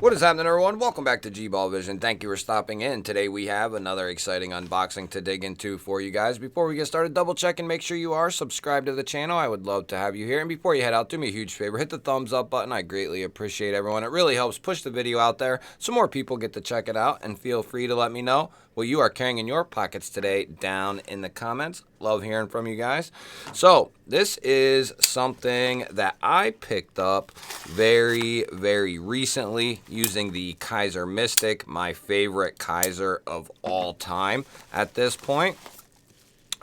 What is happening, everyone? Welcome back to G-Ball Vision. Thank you for stopping in. Today we have another exciting unboxing to dig into for you guys. Before we get started, double check and make sure you are subscribed to the channel. I would love to have you here. And before you head out, do me a huge favor. Hit the thumbs up button. I greatly appreciate everyone. It really helps push the video out there so more people get to check it out. And feel free to let me know what you are carrying in your pockets today down in the comments. Love hearing from you guys. So this is something that I picked up very recently using the Kaiser Mystic, my favorite Kaiser of all time at this point.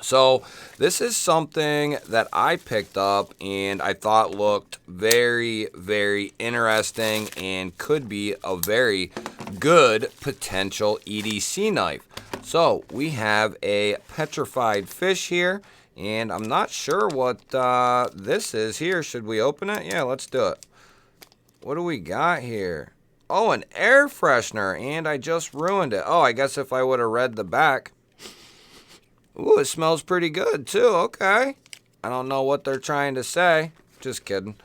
So this is something that I picked up and I thought looked very interesting and could be a very good potential EDC knife. So we have a petrified fish here, and I'm not sure what this is here. Should we open it? Yeah, let's do it. What do we got here? Oh, an air freshener, and I just ruined it. Oh, I guess if I would have read the back. Ooh, it smells pretty good too. Okay. I don't know what they're trying to say. Just kidding.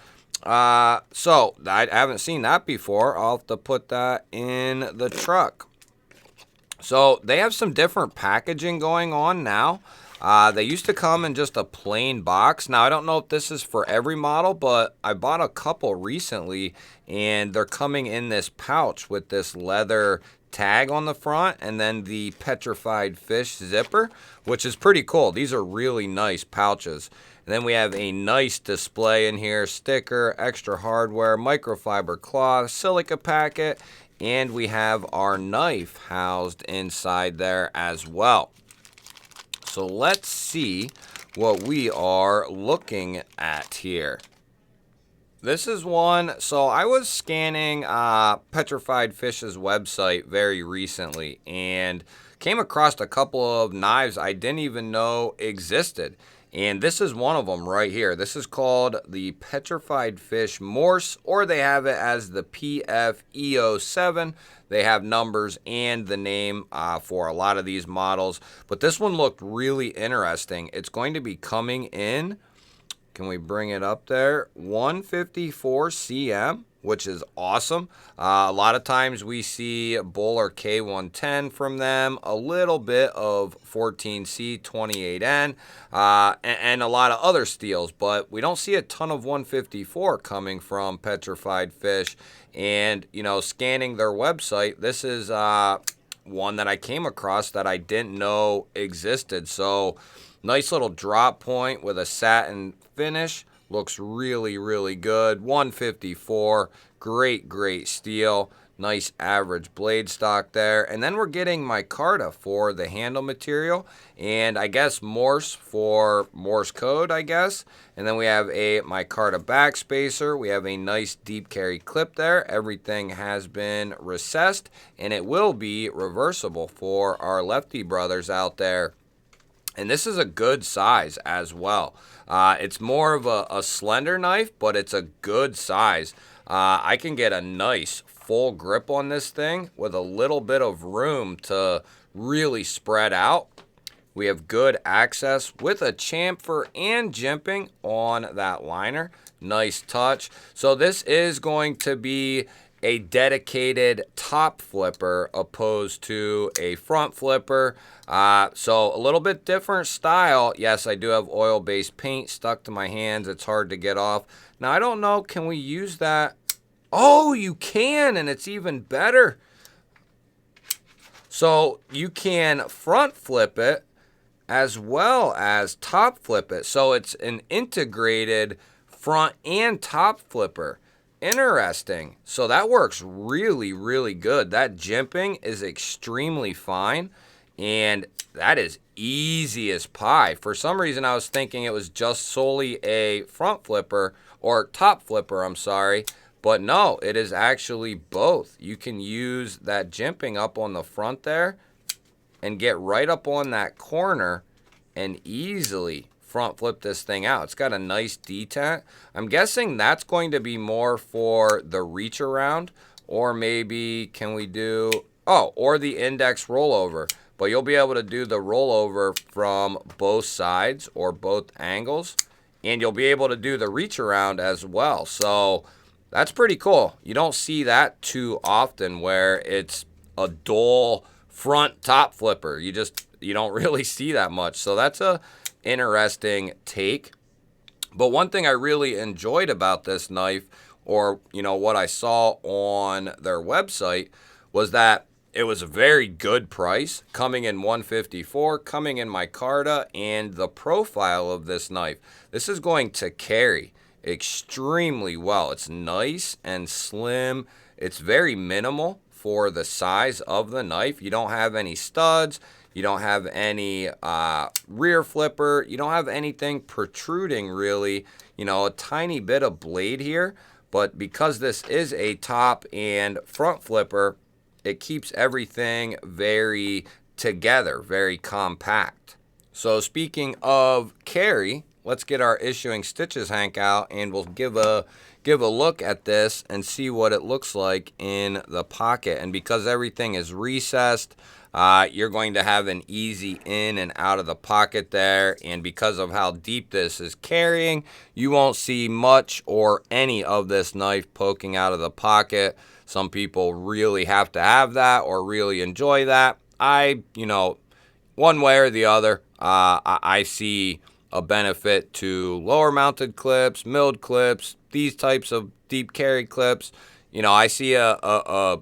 So I haven't seen that before. I'll have to put that in the truck. So they have some different packaging going on now. They used to come in just a plain box. Now, I don't know if this is for every model, but I bought a couple recently, and they're coming in this pouch with this leather tag on the front and then the petrified fish zipper, which is pretty cool. These are really nice pouches. And then we have a nice display in here, sticker, extra hardware, microfiber cloth, silica packet, and we have our knife housed inside there as well. So let's see what we are looking at here. This is one, so I was scanning Petrified Fish's website very recently and came across a couple of knives I didn't even know existed. And this is one of them right here. This is called the Petrified Fish Morse, or they have it as the PFEO7. They have numbers and the name for a lot of these models. But this one looked really interesting. It's going to be coming in, can we bring it up there? 154 cm, which is awesome. A lot of times we see Bowler K110 from them, a little bit of 14C 28N, and a lot of other steels, but we don't see a ton of 154 coming from Petrified Fish. And, you know, scanning their website, this is one that I came across that I didn't know existed. So nice little drop point with a satin finish. Looks really good. 154, great steel. Nice average blade stock there. And then we're getting micarta for the handle material, and I guess Morse for Morse code, I guess. And then we have a micarta backspacer. We have a nice deep carry clip there. Everything has been recessed, and it will be reversible for our lefty brothers out there. And this is a good size as well. It's more of a slender knife, but it's a good size. I can get a nice full grip on this thing with a little bit of room to really spread out. We have good access with a chamfer and jimping on that liner. Nice touch. So this is going to be a dedicated top flipper opposed to a front flipper. So a little bit different style. Yes, I do have oil-based paint stuck to my hands. It's hard to get off. Now, I don't know, can we use that? Oh, you can, and it's even better. So you can front flip it as well as top flip it. So it's an integrated front and top flipper. Interesting. So that works really good. That jimping is extremely fine, and that is easy as pie. For some reason, I was thinking it was just solely a front flipper, or top flipper, I'm sorry. But no, it is actually both. You can use that jimping up on the front there and get right up on that corner and easily front flip this thing out. It's got a nice detent. I'm guessing that's going to be more for the reach around, or maybe can we do, oh, or the index rollover. But you'll be able to do the rollover from both sides or both angles, and you'll be able to do the reach around as well. So That's pretty cool. You don't see that too often where it's a dual front top flipper. You don't really see that much. So that's a interesting take. But one thing I really enjoyed about this knife, or what I saw on their website, was that it was a very good price, coming in $154, coming in micarta, and the profile of this knife. This is going to carry extremely well. It's nice and slim. It's very minimal for the size of the knife. You don't have any studs. You don't have any rear flipper. You don't have anything protruding really. A tiny bit of blade here. But because this is a top and front flipper, it keeps everything very together, very compact. So speaking of carry, let's get our issuing stitches hank out and we'll give a look at this and see what it looks like in the pocket. And because everything is recessed, you're going to have an easy in and out of the pocket there. And because of how deep this is carrying, you won't see much or any of this knife poking out of the pocket. Some people really have to have that or really enjoy that. One way or the other, I see a benefit to lower mounted clips, milled clips, these types of deep carry clips. I see a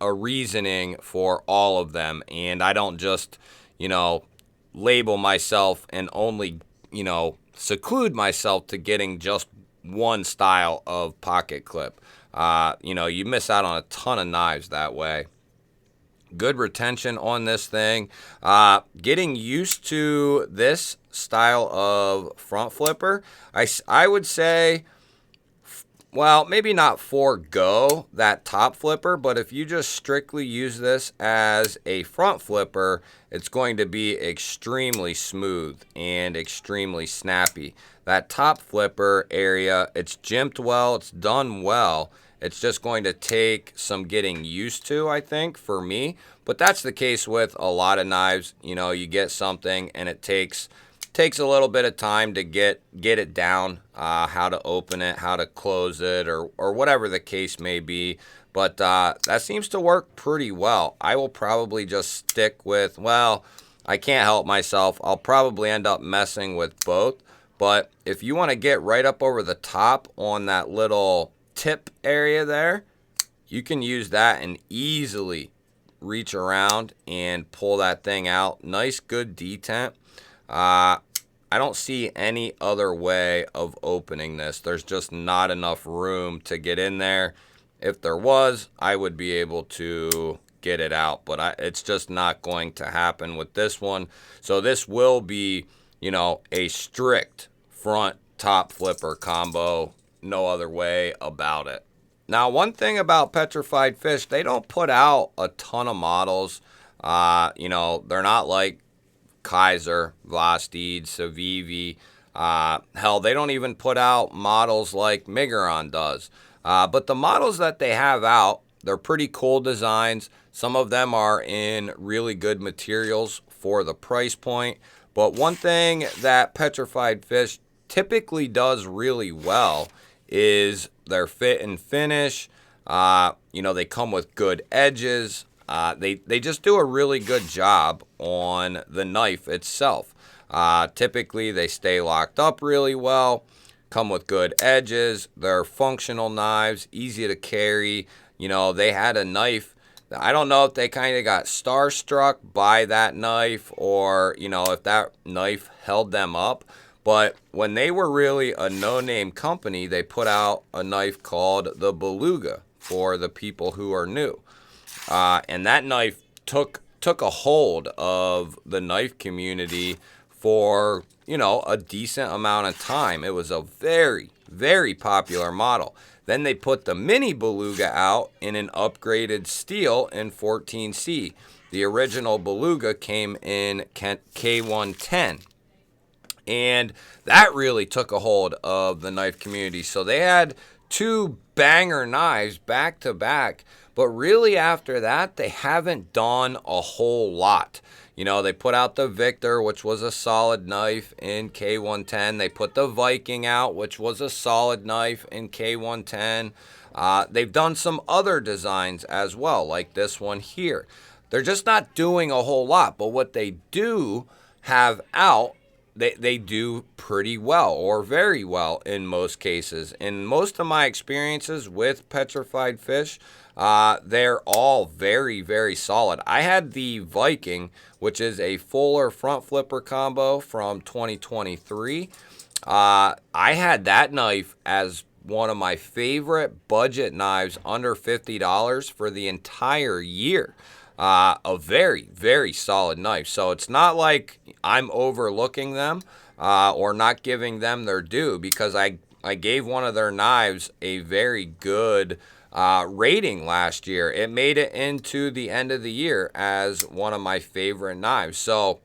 reasoning for all of them, and I don't just, label myself and only, seclude myself to getting just one style of pocket clip. You miss out on a ton of knives that way. Good retention on this thing. Getting used to this style of front flipper, I would say, well, maybe not forego that top flipper, but if you just strictly use this as a front flipper, it's going to be extremely smooth and extremely snappy. That top flipper area, it's jimped well, it's done well. It's just going to take some getting used to, I think, for me. But that's the case with a lot of knives. You get something and it takes a little bit of time to get it down, how to open it, how to close it, or whatever the case may be. But that seems to work pretty well. I will probably just stick with, well, I can't help myself. I'll probably end up messing with both. But if you want to get right up over the top on that little tip area there, you can use that and easily reach around and pull that thing out. Nice, good detent. I don't see any other way of opening this. There's just not enough room to get in there. If there was, I would be able to get it out, but it's just not going to happen with this one. So this will be, a strict front top flipper combo. No other way about it. Now, one thing about Petrified Fish, they don't put out a ton of models. They're not like Kaiser, Vosteed, Civivi. Hell, they don't even put out models like Miguron does. But the models that they have out, they're pretty cool designs. Some of them are in really good materials for the price point. But one thing that Petrified Fish typically does really well is their fit and finish. They come with good edges. They just do a really good job on the knife itself. Typically, they stay locked up really well, come with good edges. They're functional knives, easy to carry. They had a knife. I don't know if they kind of got starstruck by that knife or, if that knife held them up. But when they were really a no-name company, they put out a knife called the Beluga for the people who are new. And that knife took a hold of the knife community for, a decent amount of time. It was a very, very popular model. Then they put the mini Beluga out in an upgraded steel in 14C. The original Beluga came in K110. And that really took a hold of the knife community. So they had two banger knives back to back. But really after that, they haven't done a whole lot. They put out the Victor, which was a solid knife in K110. They put the Viking out, which was a solid knife in K110. They've done some other designs as well, like this one here. They're just not doing a whole lot, but what they do have out, they do pretty well, or very well in most cases. In most of my experiences with petrified fish, they're all very, very solid. I had the Viking, which is a fuller front flipper combo from 2023. I had that knife as one of my favorite budget knives under $50 for the entire year. A very, very solid knife. So it's not like I'm overlooking them or not giving them their due, because I gave one of their knives a very good rating last year. It made it into the end of the year as one of my favorite knives. So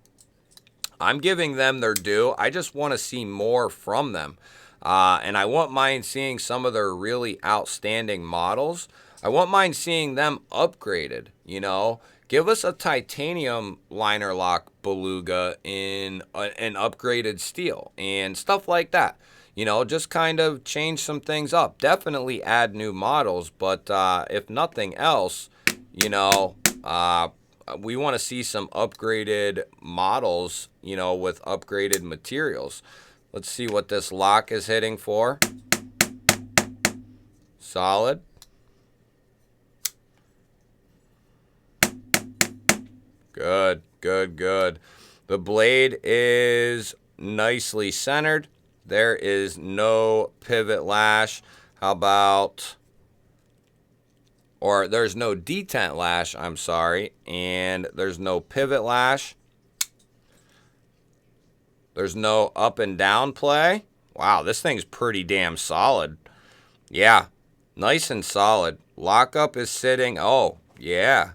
I'm giving them their due. I just want to see more from them. And I won't mind seeing some of their really outstanding models. I won't mind seeing them upgraded, you know. Give us a titanium liner lock beluga in an upgraded steel and stuff like that. You know, just kind of change some things up. Definitely add new models, but if nothing else, you know, we want to see some upgraded models, you know, with upgraded materials. Let's see what this lock is hitting for. Solid. Good, good, good. The blade is nicely centered. There is no pivot lash. How about, or there's no detent lash, I'm sorry, and there's no pivot lash. There's no up and down play. Wow, this thing's pretty damn solid. Yeah, nice and solid. Lockup is sitting, oh, yeah.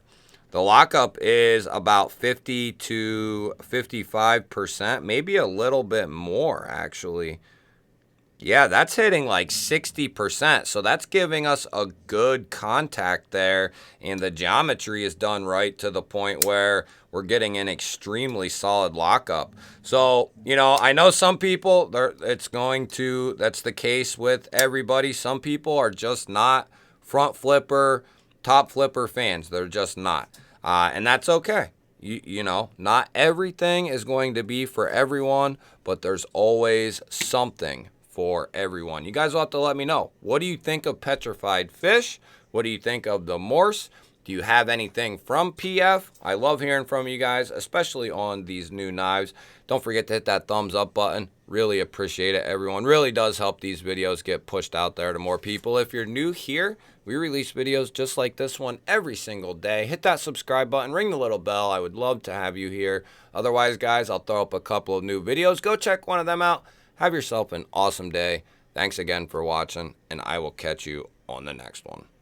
The lockup is about 50 to 55%, maybe a little bit more, actually. Yeah, that's hitting like 60%, so that's giving us a good contact there, and the geometry is done right to the point where we're getting an extremely solid lockup. So, you know, I know some people, that's the case with everybody. Some people are just not front flipper, top flipper fans. They're just not, and that's okay. You know, not everything is going to be for everyone, but there's always something for everyone. You guys will have to let me know. What do you think of petrified fish? What do you think of the Morse? Do you have anything from PF? I love hearing from you guys, especially on these new knives. Don't forget to hit that thumbs up button. Really appreciate it, everyone. Really does help these videos get pushed out there to more people. If you're new here, we release videos just like this one every single day. Hit that subscribe button, ring the little bell. I would love to have you here. Otherwise, guys, I'll throw up a couple of new videos. Go check one of them out. Have yourself an awesome day. Thanks again for watching, and I will catch you on the next one.